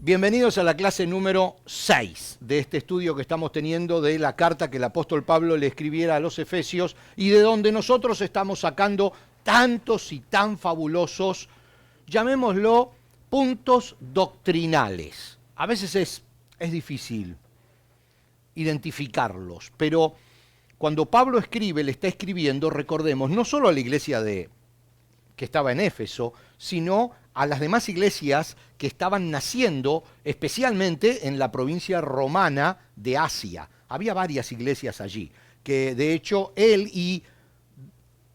Bienvenidos a la clase número 6 de este estudio que estamos teniendo de la carta que el apóstol Pablo le escribiera a los Efesios y de donde nosotros estamos sacando tantos y tan fabulosos, llamémoslo, puntos doctrinales. A veces es difícil identificarlos, pero cuando Pablo escribe, le está escribiendo, recordemos, no solo a la iglesia que estaba en Éfeso, sino a las demás iglesias que estaban naciendo, especialmente en la provincia romana de Asia. Había varias iglesias allí, que de hecho él y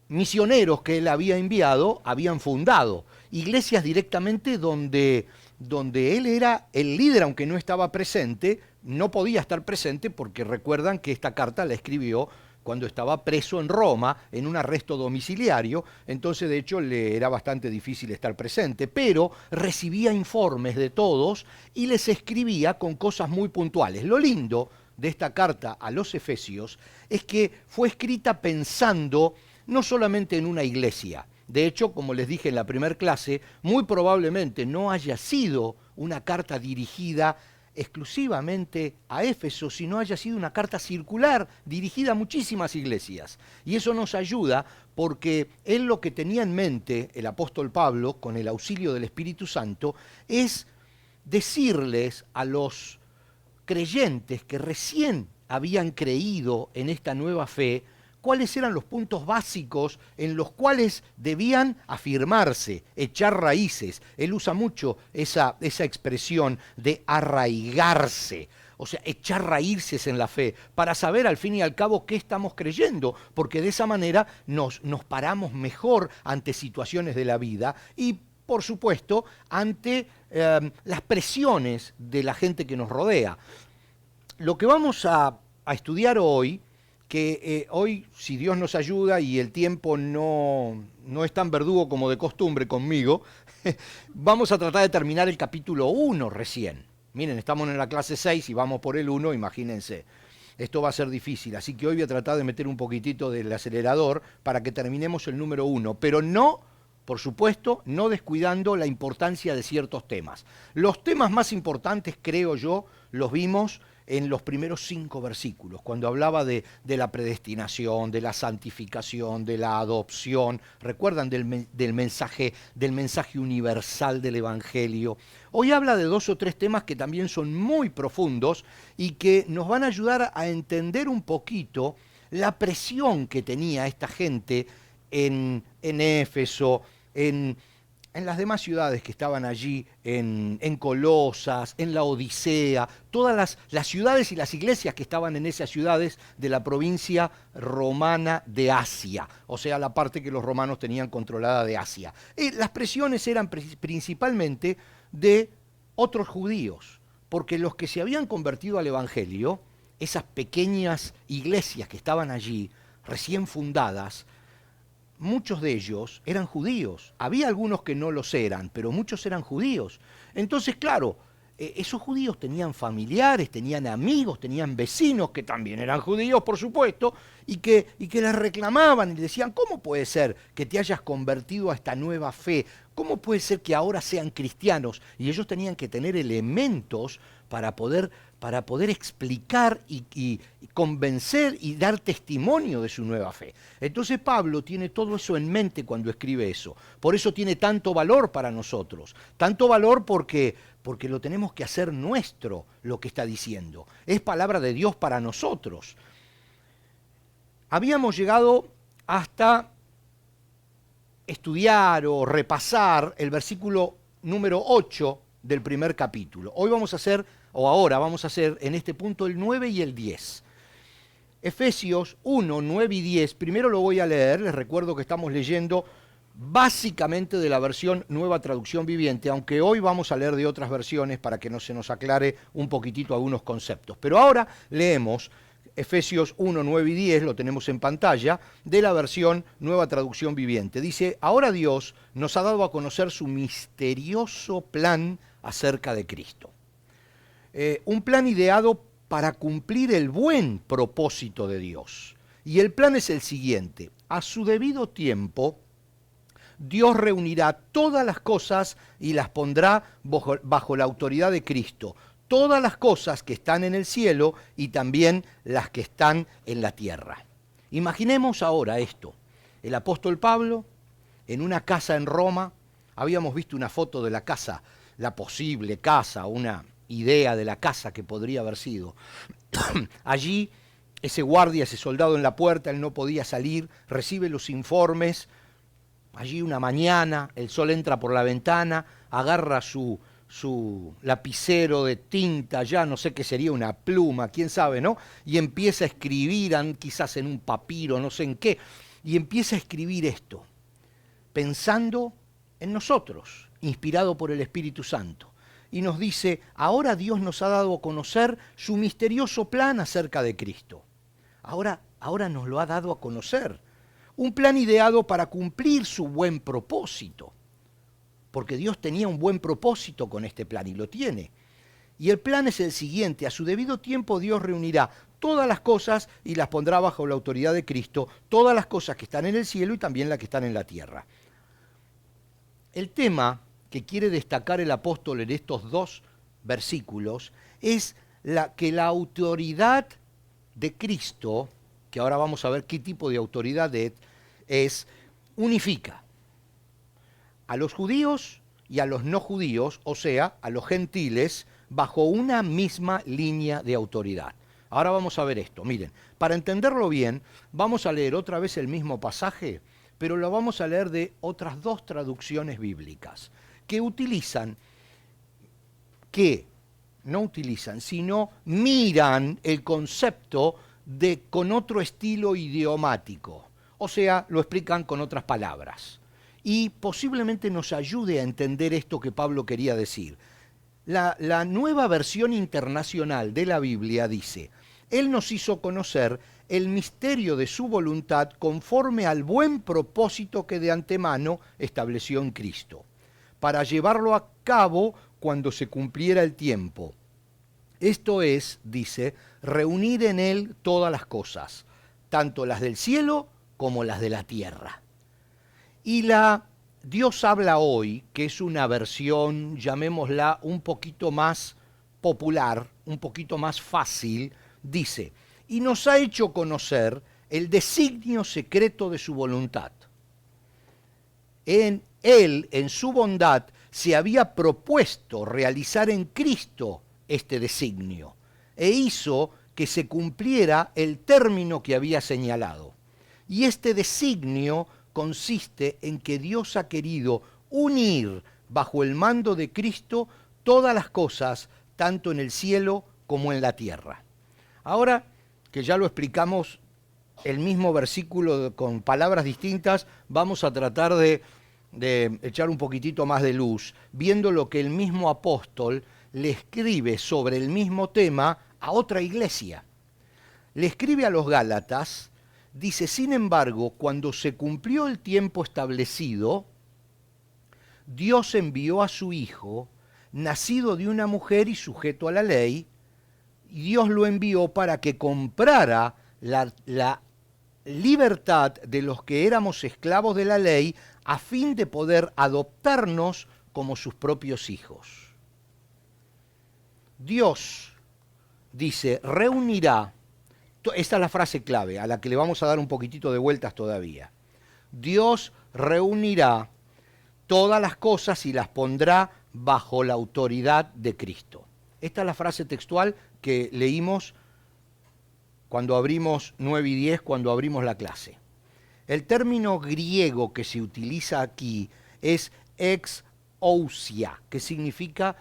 misioneros que él había enviado habían fundado. Iglesias directamente donde él era el líder, aunque no estaba presente, no podía estar presente porque recuerdan que esta carta la escribió cuando estaba preso en Roma, en un arresto domiciliario, entonces de hecho le era bastante difícil estar presente, pero recibía informes de todos y les escribía con cosas muy puntuales. Lo lindo de esta carta a los Efesios es que fue escrita pensando no solamente en una iglesia. De hecho, como les dije en la primera clase, muy probablemente no haya sido una carta dirigida exclusivamente a Éfeso, sino haya sido una carta circular dirigida a muchísimas iglesias. Y eso nos ayuda porque él lo que tenía en mente, el apóstol Pablo, con el auxilio del Espíritu Santo, es decirles a los creyentes que recién habían creído en esta nueva fe, cuáles eran los puntos básicos en los cuales debían afirmarse, echar raíces. Él usa mucho esa expresión de arraigarse, o sea, echar raíces en la fe, para saber al fin y al cabo qué estamos creyendo, porque de esa manera nos paramos mejor ante situaciones de la vida y, por supuesto, ante las presiones de la gente que nos rodea. Lo que vamos a estudiar hoy, que hoy, si Dios nos ayuda y el tiempo no es tan verdugo como de costumbre conmigo, vamos a tratar de terminar el capítulo 1 recién. Miren, estamos en la clase 6 y vamos por el 1, imagínense. Esto va a ser difícil, así que hoy voy a tratar de meter un poquitito del acelerador para que terminemos el número 1, pero no, por supuesto, no descuidando la importancia de ciertos temas. Los temas más importantes, creo yo, los vimos en los primeros 5 versículos, cuando hablaba de la predestinación, de la santificación, de la adopción. ¿Recuerdan del mensaje universal del Evangelio? Hoy habla de 2 o 3 temas que también son muy profundos y que nos van a ayudar a entender un poquito la presión que tenía esta gente en Éfeso, en las demás ciudades que estaban allí, en Colosas, en la Odisea, todas las ciudades y las iglesias que estaban en esas ciudades de la provincia romana de Asia, o sea, la parte que los romanos tenían controlada de Asia. Las presiones eran principalmente de otros judíos, porque los que se habían convertido al Evangelio, esas pequeñas iglesias que estaban allí, recién fundadas, muchos de ellos eran judíos. Había algunos que no los eran, pero muchos eran judíos. Entonces, claro, esos judíos tenían familiares, tenían amigos, tenían vecinos que también eran judíos, por supuesto, y que les reclamaban y les decían, ¿cómo puede ser que te hayas convertido a esta nueva fe? ¿Cómo puede ser que ahora sean cristianos? Y ellos tenían que tener elementos para poder explicar y convencer y dar testimonio de su nueva fe. Entonces Pablo tiene todo eso en mente cuando escribe eso. Por eso tiene tanto valor para nosotros. Tanto valor porque lo tenemos que hacer nuestro, lo que está diciendo. Es palabra de Dios para nosotros. Habíamos llegado hasta estudiar o repasar el versículo número 8 del primer capítulo. Ahora vamos a hacer en este punto el 9 y el 10. Efesios 1, 9 y 10, primero lo voy a leer, les recuerdo que estamos leyendo básicamente de la versión Nueva Traducción Viviente, aunque hoy vamos a leer de otras versiones para que no se nos aclare un poquitito algunos conceptos. Pero ahora leemos Efesios 1, 9 y 10, lo tenemos en pantalla, de la versión Nueva Traducción Viviente. Dice, ahora Dios nos ha dado a conocer su misterioso plan acerca de Cristo. Un plan ideado para cumplir el buen propósito de Dios. Y el plan es el siguiente: a su debido tiempo, Dios reunirá todas las cosas y las pondrá bajo la autoridad de Cristo. Todas las cosas que están en el cielo y también las que están en la tierra. Imaginemos ahora esto. El apóstol Pablo, en una casa en Roma, habíamos visto una foto de la casa, la posible casa, una idea de la casa que podría haber sido. Allí, ese guardia, ese soldado en la puerta, él no podía salir, recibe los informes. Allí una mañana, el sol entra por la ventana, agarra su lapicero de tinta, ya no sé qué sería, una pluma, quién sabe, ¿no? Y empieza a escribir, quizás en un papiro, no sé en qué, y empieza a escribir esto, pensando en nosotros, inspirado por el Espíritu Santo. Y nos dice, ahora Dios nos ha dado a conocer su misterioso plan acerca de Cristo. Ahora nos lo ha dado a conocer. Un plan ideado para cumplir su buen propósito. Porque Dios tenía un buen propósito con este plan y lo tiene. Y el plan es el siguiente: a su debido tiempo Dios reunirá todas las cosas y las pondrá bajo la autoridad de Cristo, todas las cosas que están en el cielo y también las que están en la tierra. El tema que quiere destacar el apóstol en estos dos versículos es que la autoridad de Cristo, que ahora vamos a ver qué tipo de autoridad es, unifica a los judíos y a los no judíos, o sea, a los gentiles, bajo una misma línea de autoridad. Ahora vamos a ver esto. Miren, para entenderlo bien, vamos a leer otra vez el mismo pasaje, pero lo vamos a leer de otras dos traducciones bíblicas, sino miran el concepto con otro estilo idiomático. O sea, lo explican con otras palabras. Y posiblemente nos ayude a entender esto que Pablo quería decir. La nueva versión internacional de la Biblia dice: Él nos hizo conocer el misterio de su voluntad conforme al buen propósito que de antemano estableció en Cristo, para llevarlo a cabo cuando se cumpliera el tiempo. Esto es, dice, reunir en Él todas las cosas, tanto las del cielo como las de la tierra. Y Dios habla hoy, que es una versión, llamémosla, un poquito más popular, un poquito más fácil, dice: y nos ha hecho conocer el designio secreto de su voluntad. Él, en su bondad, se había propuesto realizar en Cristo este designio, e hizo que se cumpliera el término que había señalado. Y este designio consiste en que Dios ha querido unir bajo el mando de Cristo todas las cosas, tanto en el cielo como en la tierra. Ahora que ya lo explicamos, el mismo versículo con palabras distintas, vamos a tratar de echar un poquitito más de luz, viendo lo que el mismo apóstol le escribe sobre el mismo tema a otra iglesia. Le escribe a los Gálatas. Dice: sin embargo, cuando se cumplió el tiempo establecido, Dios envió a su Hijo, nacido de una mujer y sujeto a la ley, y Dios lo envió para que comprara la libertad de los que éramos esclavos de la ley, a fin de poder adoptarnos como sus propios hijos. Dios, dice, reunirá. Esta es la frase clave, a la que le vamos a dar un poquitito de vueltas todavía. Dios reunirá todas las cosas y las pondrá bajo la autoridad de Cristo. Esta es la frase textual que leímos cuando abrimos 9 y 10, cuando abrimos la clase. El término griego que se utiliza aquí es exousia, que significa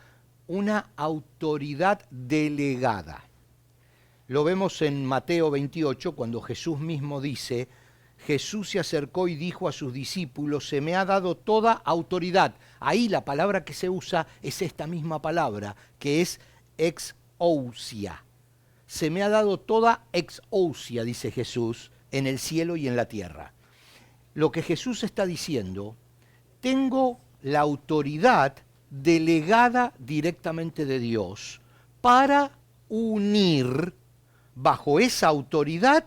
una autoridad delegada. Lo vemos en Mateo 28, cuando Jesús mismo dice: Jesús se acercó y dijo a sus discípulos: se me ha dado toda autoridad. Ahí la palabra que se usa es esta misma palabra, que es exousia. Se me ha dado toda exousia, dice Jesús, en el cielo y en la tierra. Lo que Jesús está diciendo: tengo la autoridad delegada directamente de Dios para unir bajo esa autoridad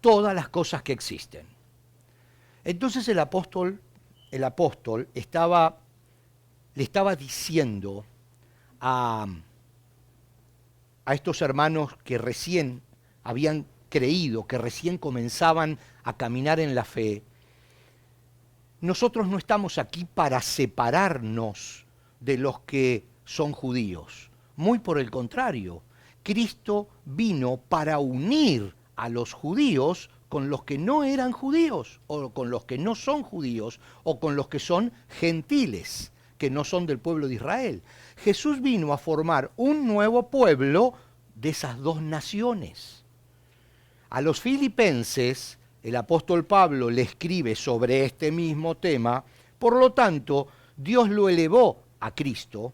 todas las cosas que existen. Entonces el apóstol el apóstol le estaba diciendo a estos hermanos que recién habían creído, que recién comenzaban a caminar en la fe, nosotros no estamos aquí para separarnos de los que son judíos. Muy por el contrario, Cristo vino para unir a los judíos con los que no eran judíos, o con los que no son judíos, o con los que son gentiles, que no son del pueblo de Israel. Jesús vino a formar un nuevo pueblo de esas dos naciones. A los filipenses, el apóstol Pablo le escribe sobre este mismo tema, por lo tanto, Dios lo elevó a Cristo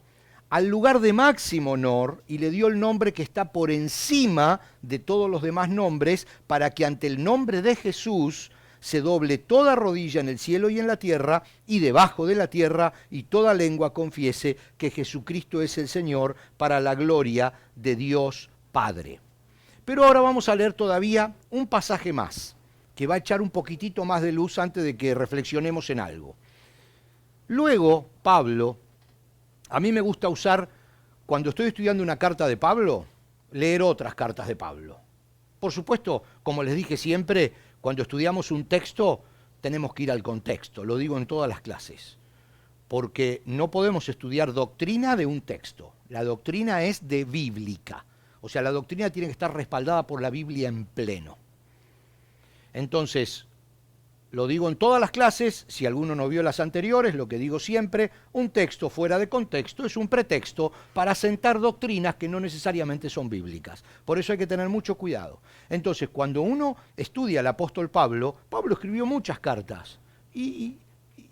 al lugar de máximo honor y le dio el nombre que está por encima de todos los demás nombres, para que ante el nombre de Jesús se doble toda rodilla en el cielo y en la tierra y debajo de la tierra, y toda lengua confiese que Jesucristo es el Señor, para la gloria de Dios Padre. Pero ahora vamos a leer todavía un pasaje más, que va a echar un poquitito más de luz antes de que reflexionemos en algo. Luego, Pablo, a mí me gusta usar, cuando estoy estudiando una carta de Pablo, leer otras cartas de Pablo. Por supuesto, como les dije siempre, cuando estudiamos un texto, tenemos que ir al contexto, lo digo en todas las clases, porque no podemos estudiar doctrina de un texto. La doctrina es de bíblica, o sea, la doctrina tiene que estar respaldada por la Biblia en pleno. Entonces, lo digo en todas las clases, si alguno no vio las anteriores, lo que digo siempre, un texto fuera de contexto es un pretexto para sentar doctrinas que no necesariamente son bíblicas. Por eso hay que tener mucho cuidado. Entonces, cuando uno estudia al apóstol Pablo, Pablo escribió muchas cartas y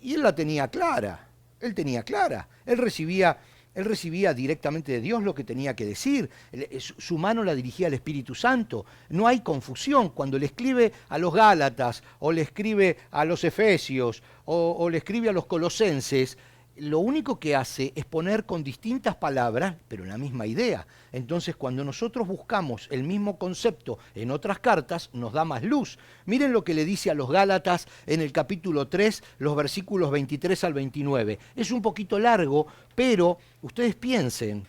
él la tenía clara, él recibía directamente de Dios lo que tenía que decir, su mano la dirigía al Espíritu Santo, no hay confusión. Cuando le escribe a los Gálatas, o le escribe a los Efesios, o le escribe a los Colosenses, lo único que hace es poner con distintas palabras, pero la misma idea. Entonces, cuando nosotros buscamos el mismo concepto en otras cartas, nos da más luz. Miren lo que le dice a los Gálatas en el capítulo 3, los versículos 23 al 29. Es un poquito largo, pero ustedes piensen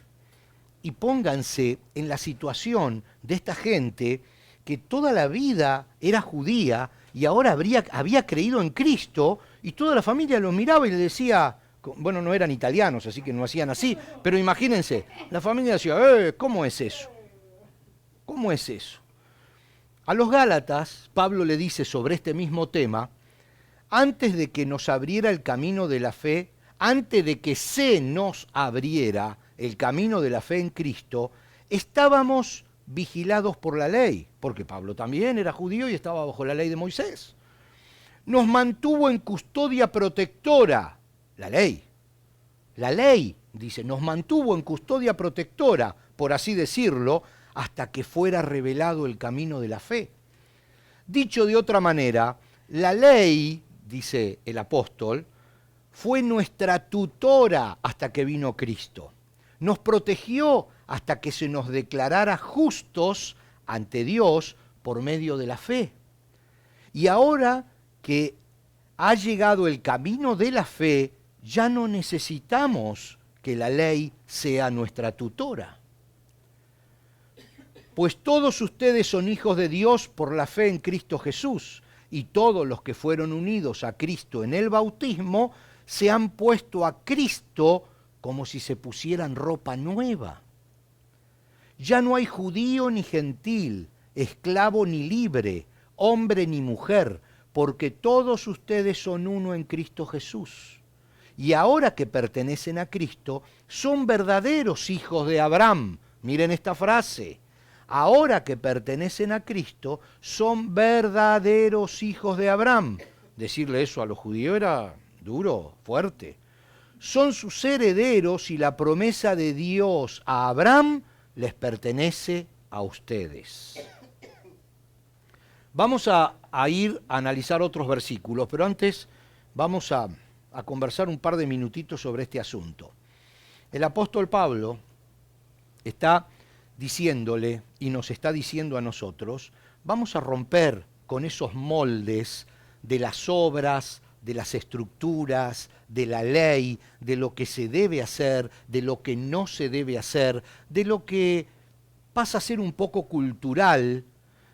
y pónganse en la situación de esta gente que toda la vida era judía y ahora había creído en Cristo, y toda la familia los miraba y le decía... Bueno, no eran italianos, así que no hacían así, pero imagínense, la familia decía, ¿cómo es eso? ¿Cómo es eso? A los Gálatas, Pablo le dice sobre este mismo tema, antes de que nos abriera el camino de la fe, antes de que se nos abriera el camino de la fe en Cristo, estábamos vigilados por la ley, porque Pablo también era judío y estaba bajo la ley de Moisés. Nos mantuvo en custodia protectora. La ley, dice, nos mantuvo en custodia protectora, por así decirlo, hasta que fuera revelado el camino de la fe. Dicho de otra manera, la ley, dice el apóstol, fue nuestra tutora hasta que vino Cristo. Nos protegió hasta que se nos declarara justos ante Dios por medio de la fe. Y ahora que ha llegado el camino de la fe, ya no necesitamos que la ley sea nuestra tutora. Pues todos ustedes son hijos de Dios por la fe en Cristo Jesús, y todos los que fueron unidos a Cristo en el bautismo se han puesto a Cristo como si se pusieran ropa nueva. Ya no hay judío ni gentil, esclavo ni libre, hombre ni mujer, porque todos ustedes son uno en Cristo Jesús. Y ahora que pertenecen a Cristo, son verdaderos hijos de Abraham. Miren esta frase. Ahora que pertenecen a Cristo, son verdaderos hijos de Abraham. Decirle eso a los judíos era duro, fuerte. Son sus herederos y la promesa de Dios a Abraham les pertenece a ustedes. Vamos a ir a analizar otros versículos, pero antes vamos a conversar un par de minutitos sobre este asunto. El apóstol Pablo está diciéndole y nos está diciendo a nosotros, vamos a romper con esos moldes de las obras de las estructuras, de la ley, de lo que se debe hacer, de lo que no se debe hacer, de lo que pasa a ser un poco cultural,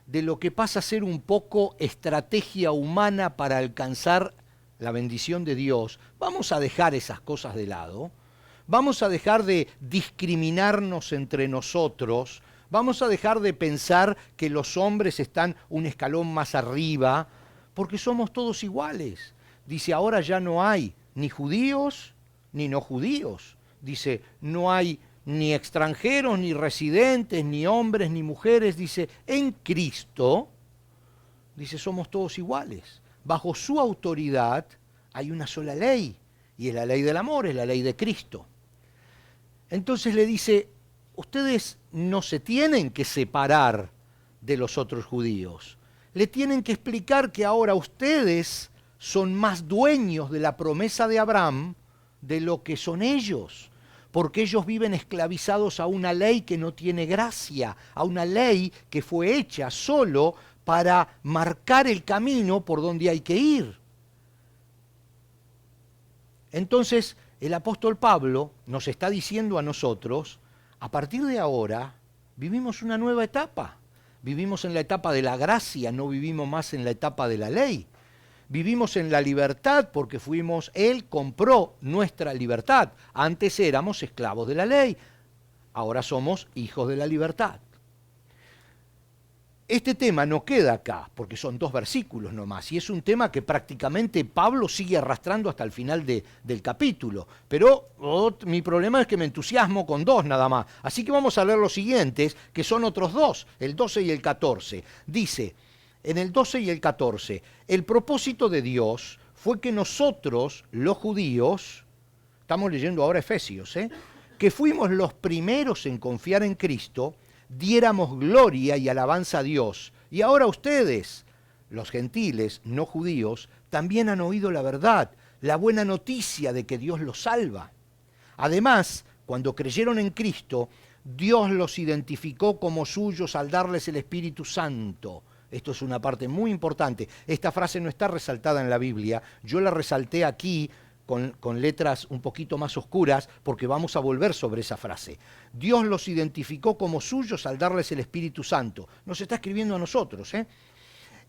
de lo que pasa a ser un poco estrategia humana para alcanzar la bendición de Dios. Vamos a dejar esas cosas de lado, vamos a dejar de discriminarnos entre nosotros, vamos a dejar de pensar que los hombres están un escalón más arriba, porque somos todos iguales. Dice, ahora ya no hay ni judíos ni no judíos. Dice, no hay ni extranjeros, ni residentes, ni hombres, ni mujeres. Dice, en Cristo, dice, somos todos iguales. Bajo su autoridad hay una sola ley, y es la ley del amor, es la ley de Cristo. Entonces le dice, ustedes no se tienen que separar de los otros judíos. Le tienen que explicar que ahora ustedes son más dueños de la promesa de Abraham de lo que son ellos, porque ellos viven esclavizados a una ley que no tiene gracia, a una ley que fue hecha solo para marcar el camino por donde hay que ir. Entonces, el apóstol Pablo nos está diciendo a nosotros, a partir de ahora, vivimos una nueva etapa. Vivimos en la etapa de la gracia, no vivimos más en la etapa de la ley. Vivimos en la libertad porque Él compró nuestra libertad. Antes éramos esclavos de la ley, ahora somos hijos de la libertad. Este tema no queda acá, porque son 2 versículos nomás, y es un tema que prácticamente Pablo sigue arrastrando hasta el final del capítulo. Pero mi problema es que me entusiasmo con 2 nada más. Así que vamos a leer los siguientes, que son otros 2, el 12 y el 14. Dice, en el 12 y el 14, el propósito de Dios fue que nosotros, los judíos, estamos leyendo ahora Efesios, que fuimos los primeros en confiar en Cristo, diéramos gloria y alabanza a Dios. Y ahora ustedes, los gentiles no judíos, también han oído la verdad, la buena noticia de que Dios los salva. Además, cuando creyeron en Cristo, Dios los identificó como suyos al darles el Espíritu Santo. Esto es una parte muy importante. Esta frase no está resaltada en la Biblia. Yo la resalté aquí con letras un poquito más oscuras, porque vamos a volver sobre esa frase. Dios los identificó como suyos al darles el Espíritu Santo. Nos está escribiendo a nosotros,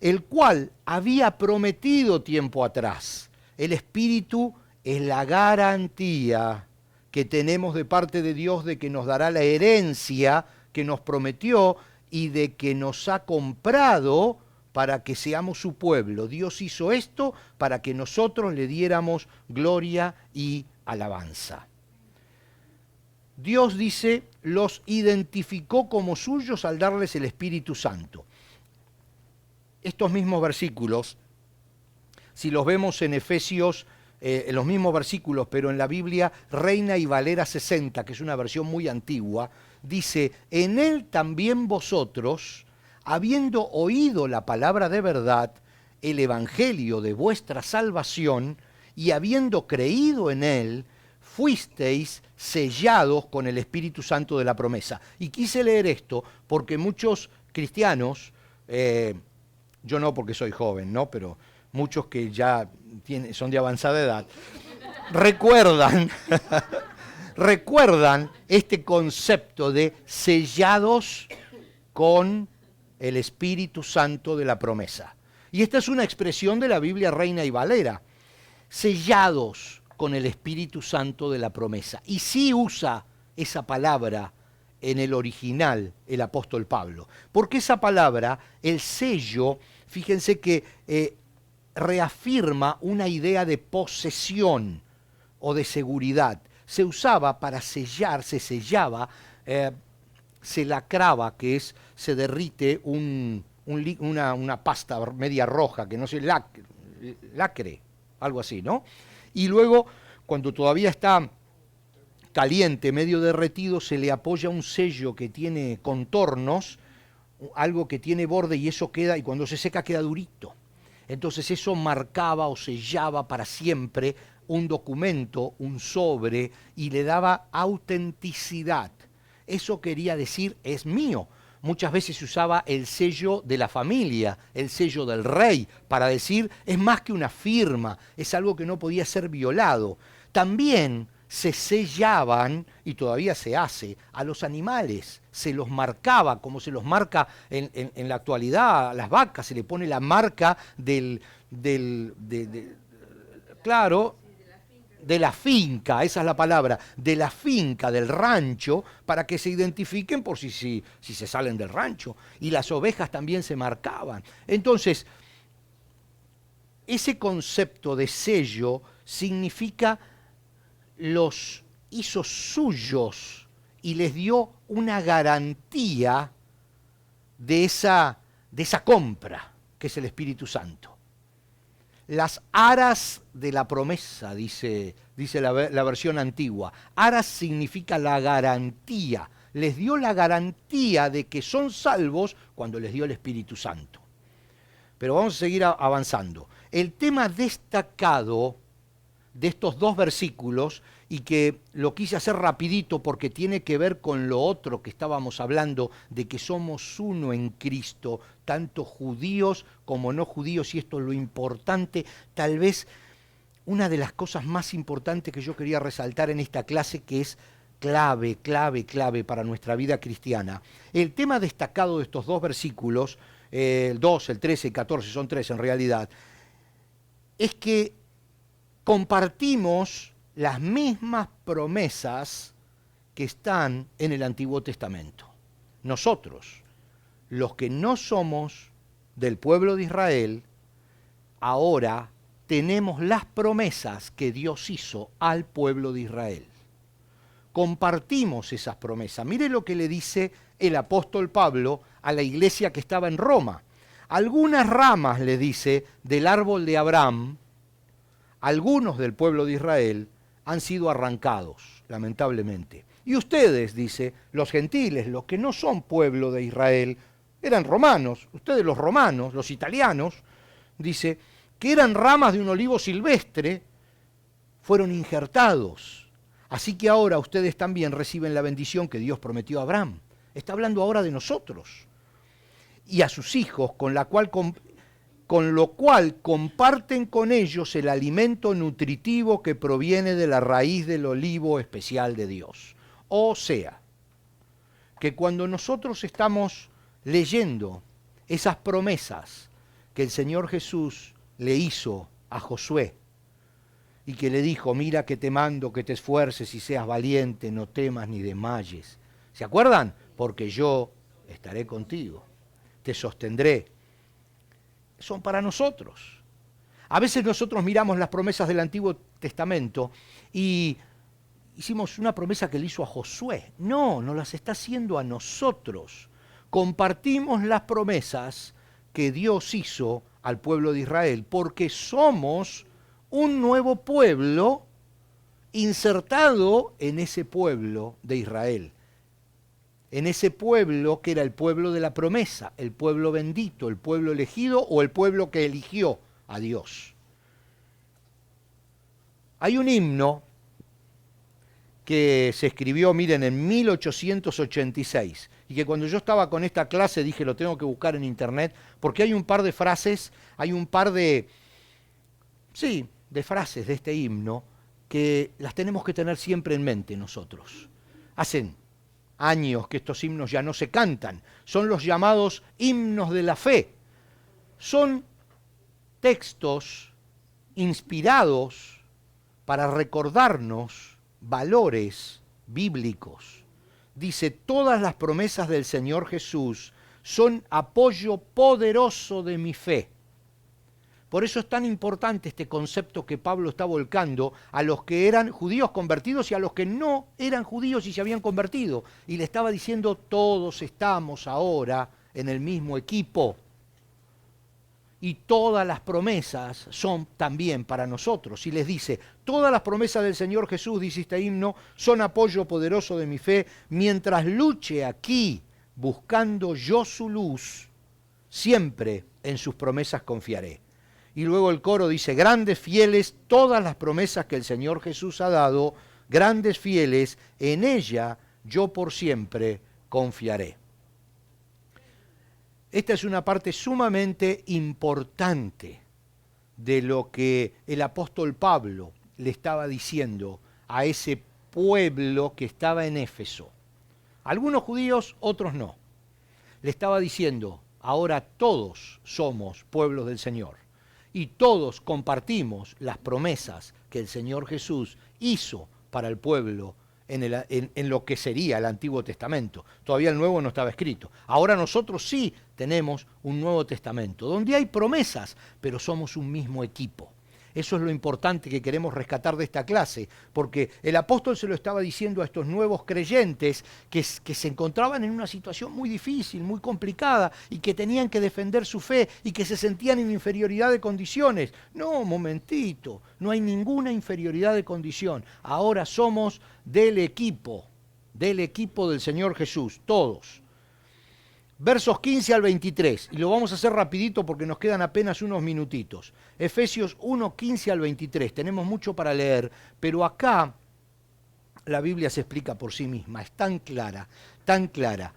el cual había prometido tiempo atrás. El Espíritu es la garantía que tenemos de parte de Dios de que nos dará la herencia que nos prometió y de que nos ha comprado para que seamos su pueblo. Dios hizo esto para que nosotros le diéramos gloria y alabanza. Dios dice, los identificó como suyos al darles el Espíritu Santo. Estos mismos versículos, si los vemos en Efesios, en los mismos versículos, pero en la Biblia Reina y Valera 60, que es una versión muy antigua, dice, en él también vosotros, habiendo oído la palabra de verdad, el evangelio de vuestra salvación, y habiendo creído en él, fuisteis sellados con el Espíritu Santo de la promesa. Y quise leer esto porque muchos cristianos, yo no porque soy joven, ¿no? Pero muchos que ya son de avanzada edad, recuerdan este concepto de sellados con el Espíritu Santo de la promesa. Y esta es una expresión de la Biblia Reina y Valera. Sellados con el Espíritu Santo de la promesa. Y sí usa esa palabra en el original el apóstol Pablo. Porque esa palabra, el sello, fíjense que reafirma una idea de posesión o de seguridad. Se usaba para sellar, se sellaba, se lacraba, que es, se derrite una pasta media roja, que no se lacre, algo así, ¿no? Y luego, cuando todavía está caliente, medio derretido, se le apoya un sello que tiene contornos, algo que tiene borde y eso queda, y cuando se seca queda durito. Entonces eso marcaba o sellaba para siempre un documento, un sobre, y le daba autenticidad. Eso quería decir, es mío, muchas veces se usaba el sello de la familia, el sello del rey, para decir, es más que una firma, es algo que no podía ser violado. También se sellaban, y todavía se hace, a los animales, se los marcaba, como se los marca en la actualidad, a las vacas, se le pone la marca claro, de la finca, esa es la palabra, de la finca, del rancho, para que se identifiquen por si se salen del rancho. Y las ovejas también se marcaban. Entonces, ese concepto de sello significa los hizo suyos y les dio una garantía de esa compra, que es el Espíritu Santo. Las aras de la promesa, dice la versión antigua. Aras significa la garantía. Les dio la garantía de que son salvos cuando les dio el Espíritu Santo. Pero vamos a seguir avanzando. El tema destacado de estos dos versículos, y que lo quise hacer rapidito porque tiene que ver con lo otro que estábamos hablando, de que somos uno en Cristo, tanto judíos como no judíos, y esto es lo importante, tal vez una de las cosas más importantes que yo quería resaltar en esta clase, que es clave para nuestra vida cristiana. El tema destacado de estos dos versículos, el 2, el 13 y 14, son tres en realidad, es que compartimos las mismas promesas que están en el Antiguo Testamento. Nosotros, los que no somos del pueblo de Israel, ahora tenemos las promesas que Dios hizo al pueblo de Israel. Compartimos esas promesas. Mire lo que le dice el apóstol Pablo a la iglesia que estaba en Roma. Algunas ramas, le dice, del árbol de Abraham, algunos del pueblo de Israel, han sido arrancados, lamentablemente. Y ustedes, dice, los gentiles, los que no son pueblo de Israel, eran romanos, ustedes los romanos, los italianos, dice, que eran ramas de un olivo silvestre, fueron injertados. Así que ahora ustedes también reciben la bendición que Dios prometió a Abraham. Está hablando ahora de nosotros. Y a sus hijos, con lo cual comparten con ellos el alimento nutritivo que proviene de la raíz del olivo especial de Dios. O sea, que cuando nosotros estamos leyendo esas promesas que el Señor Jesús le hizo a Josué, y que le dijo, mira que te mando que te esfuerces y seas valiente, no temas ni desmayes. ¿Se acuerdan? Porque yo estaré contigo, te sostendré. Son para nosotros. A veces nosotros miramos las promesas del Antiguo Testamento y hicimos una promesa que le hizo a Josué. No, nos las está haciendo a nosotros. Compartimos las promesas que Dios hizo al pueblo de Israel, porque somos un nuevo pueblo insertado en ese pueblo de Israel. En ese pueblo que era el pueblo de la promesa, el pueblo bendito, el pueblo elegido o el pueblo que eligió a Dios. Hay un himno que se escribió, miren, en 1886, y que cuando yo estaba con esta clase dije, lo tengo que buscar en internet, porque hay un par de frases, hay un par de frases de este himno que las tenemos que tener siempre en mente nosotros. Hacen años que estos himnos ya no se cantan, son los llamados himnos de la fe. Son textos inspirados para recordarnos valores bíblicos. Dice, todas las promesas del Señor Jesús son apoyo poderoso de mi fe. Por eso es tan importante este concepto que Pablo está volcando a los que eran judíos convertidos y a los que no eran judíos y se habían convertido. Y le estaba diciendo, todos estamos ahora en el mismo equipo. Y todas las promesas son también para nosotros. Y les dice, todas las promesas del Señor Jesús, dice este himno, son apoyo poderoso de mi fe. Mientras luche aquí, buscando yo su luz, siempre en sus promesas confiaré. Y luego el coro dice, grandes fieles, todas las promesas que el Señor Jesús ha dado, grandes fieles, en ella yo por siempre confiaré. esta es una parte sumamente importante de lo que el apóstol Pablo le estaba diciendo a ese pueblo que estaba en Éfeso. Algunos judíos, otros no. Le estaba diciendo, ahora todos somos pueblos del Señor y todos compartimos las promesas que el Señor Jesús hizo para el pueblo en lo que sería el Antiguo Testamento. Todavía el Nuevo no estaba escrito. Ahora nosotros sí tenemos un Nuevo Testamento, donde hay promesas, pero somos un mismo equipo. Eso es lo importante que queremos rescatar de esta clase, porque el apóstol se lo estaba diciendo a estos nuevos creyentes que se encontraban en una situación muy difícil, muy complicada, y que tenían que defender su fe y que se sentían en inferioridad de condiciones. No, momentito, no hay ninguna inferioridad de condición. Ahora somos del equipo del Señor Jesús, todos. Versos 15 al 23, y lo vamos a hacer rapidito porque nos quedan apenas unos minutitos. Efesios 1, 15 al 23, tenemos mucho para leer, pero acá la Biblia se explica por sí misma, es tan clara, tan clara.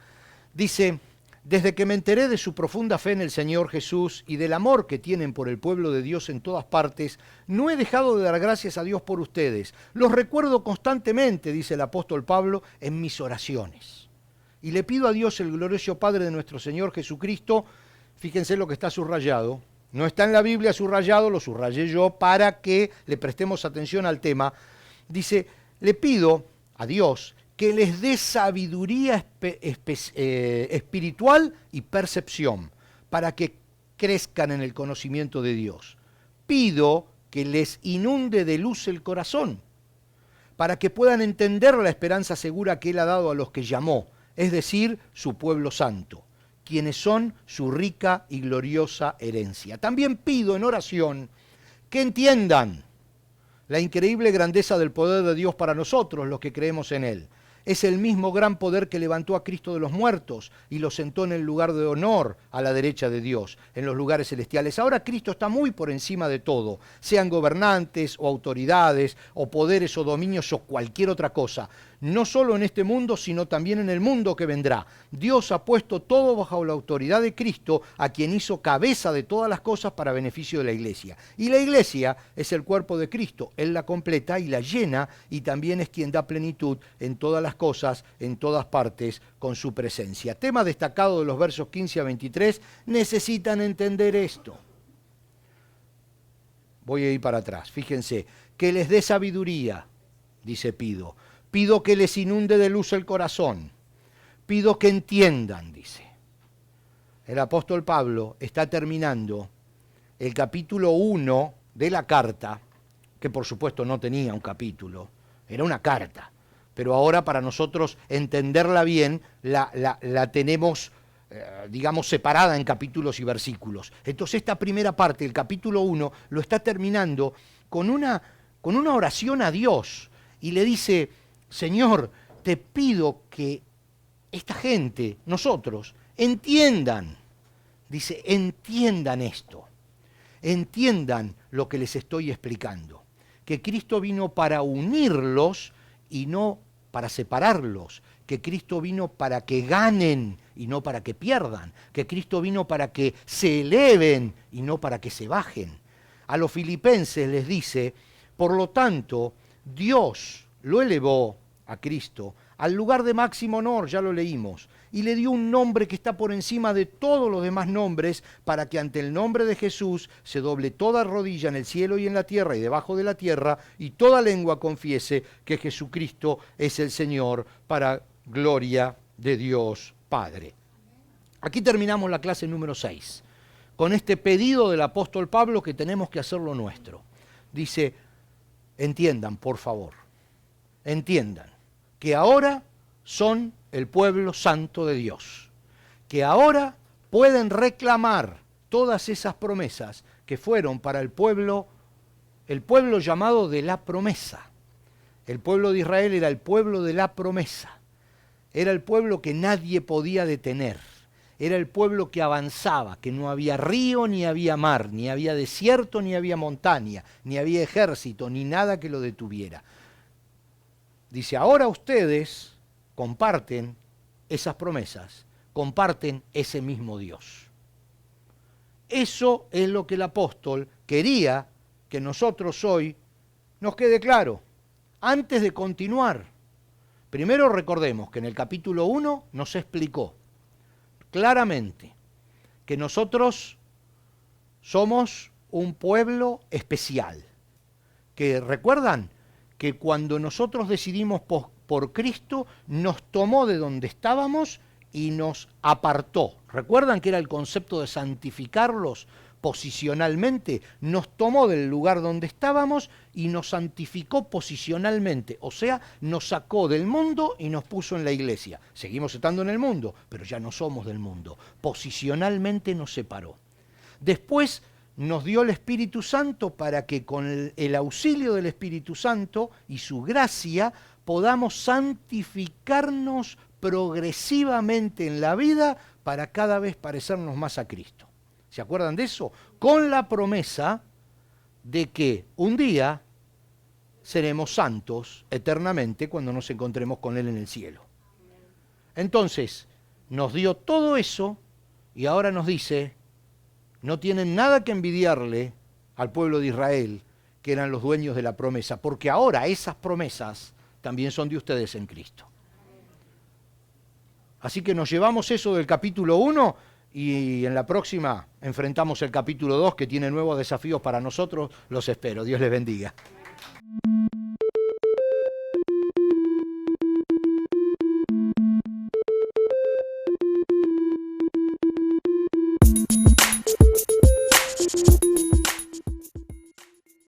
Dice, desde que me enteré de su profunda fe en el Señor Jesús y del amor que tienen por el pueblo de Dios en todas partes, no he dejado de dar gracias a Dios por ustedes. Los recuerdo constantemente, dice el apóstol Pablo, en mis oraciones. Y le pido a Dios, el glorioso Padre de nuestro Señor Jesucristo, fíjense lo que está subrayado, no está en la Biblia subrayado, lo subrayé yo para que le prestemos atención al tema. Dice, le pido a Dios que les dé sabiduría espiritual y percepción para que crezcan en el conocimiento de Dios. Pido que les inunde de luz el corazón para que puedan entender la esperanza segura que Él ha dado a los que llamó, es decir, su pueblo santo, quienes son su rica y gloriosa herencia. También pido en oración que entiendan la increíble grandeza del poder de Dios para nosotros, los que creemos en Él. Es el mismo gran poder que levantó a Cristo de los muertos y lo sentó en el lugar de honor a la derecha de Dios, en los lugares celestiales. Ahora Cristo está muy por encima de todo, sean gobernantes o autoridades o poderes o dominios o cualquier otra cosa. No solo en este mundo, sino también en el mundo que vendrá. Dios ha puesto todo bajo la autoridad de Cristo, a quien hizo cabeza de todas las cosas para beneficio de la iglesia. Y la iglesia es el cuerpo de Cristo. Él la completa y la llena, y también es quien da plenitud en todas las cosas, en todas partes, con su presencia. Tema destacado de los versos 15 a 23, necesitan entender esto. Voy a ir para atrás, fíjense, que les dé sabiduría, dice pido. Pido que les inunde de luz el corazón. Pido que entiendan, dice. El apóstol Pablo está terminando el capítulo 1 de la carta, que por supuesto no tenía un capítulo, era una carta. Pero ahora para nosotros entenderla bien, la tenemos, digamos, separada en capítulos y versículos. Entonces esta primera parte, el capítulo 1, lo está terminando con una oración a Dios. Y le dice, Señor, te pido que esta gente, nosotros, entiendan, dice, entiendan esto, entiendan lo que les estoy explicando, que Cristo vino para unirlos y no para separarlos, que Cristo vino para que ganen y no para que pierdan, que Cristo vino para que se eleven y no para que se bajen. A los filipenses les dice, por lo tanto, Dios lo elevó a Cristo al lugar de máximo honor, ya lo leímos, y le dio un nombre que está por encima de todos los demás nombres, para que ante el nombre de Jesús se doble toda rodilla en el cielo y en la tierra y debajo de la tierra, y toda lengua confiese que Jesucristo es el Señor, para gloria de Dios Padre. Aquí terminamos la clase número 6, con este pedido del apóstol Pablo que tenemos que hacerlo nuestro. Dice, entiendan, por favor, entiendan que ahora son el pueblo santo de Dios, que ahora pueden reclamar todas esas promesas que fueron para el pueblo llamado de la promesa. El pueblo de Israel era el pueblo de la promesa, era el pueblo que nadie podía detener, era el pueblo que avanzaba, que no había río ni había mar, ni había desierto ni había montaña, ni había ejército, ni nada que lo detuviera. Dice, ahora ustedes comparten esas promesas comparten ese mismo Dios. Eso es lo que el apóstol quería que nosotros hoy nos quede claro. Antes de continuar, primero recordemos que en el capítulo 1 nos explicó claramente que nosotros somos un pueblo especial. Que recuerdan que cuando nosotros decidimos por Cristo, nos tomó de donde estábamos y nos apartó. ¿Recuerdan que era el concepto de santificarlos posicionalmente? Nos tomó del lugar donde estábamos y nos santificó posicionalmente. O sea, nos sacó del mundo y nos puso en la iglesia. Seguimos estando en el mundo, pero ya no somos del mundo. Posicionalmente nos separó. Después nos dio el Espíritu Santo para que con el auxilio del Espíritu Santo y su gracia podamos santificarnos progresivamente en la vida para cada vez parecernos más a Cristo. ¿Se acuerdan de eso? Con la promesa de que un día seremos santos eternamente cuando nos encontremos con Él en el cielo. Entonces, nos dio todo eso y ahora nos dice, no tienen nada que envidiarle al pueblo de Israel, que eran los dueños de la promesa, porque ahora esas promesas también son de ustedes en Cristo. Así que nos llevamos eso del capítulo 1 y en la próxima enfrentamos el capítulo 2 que tiene nuevos desafíos para nosotros. Los espero. Dios les bendiga.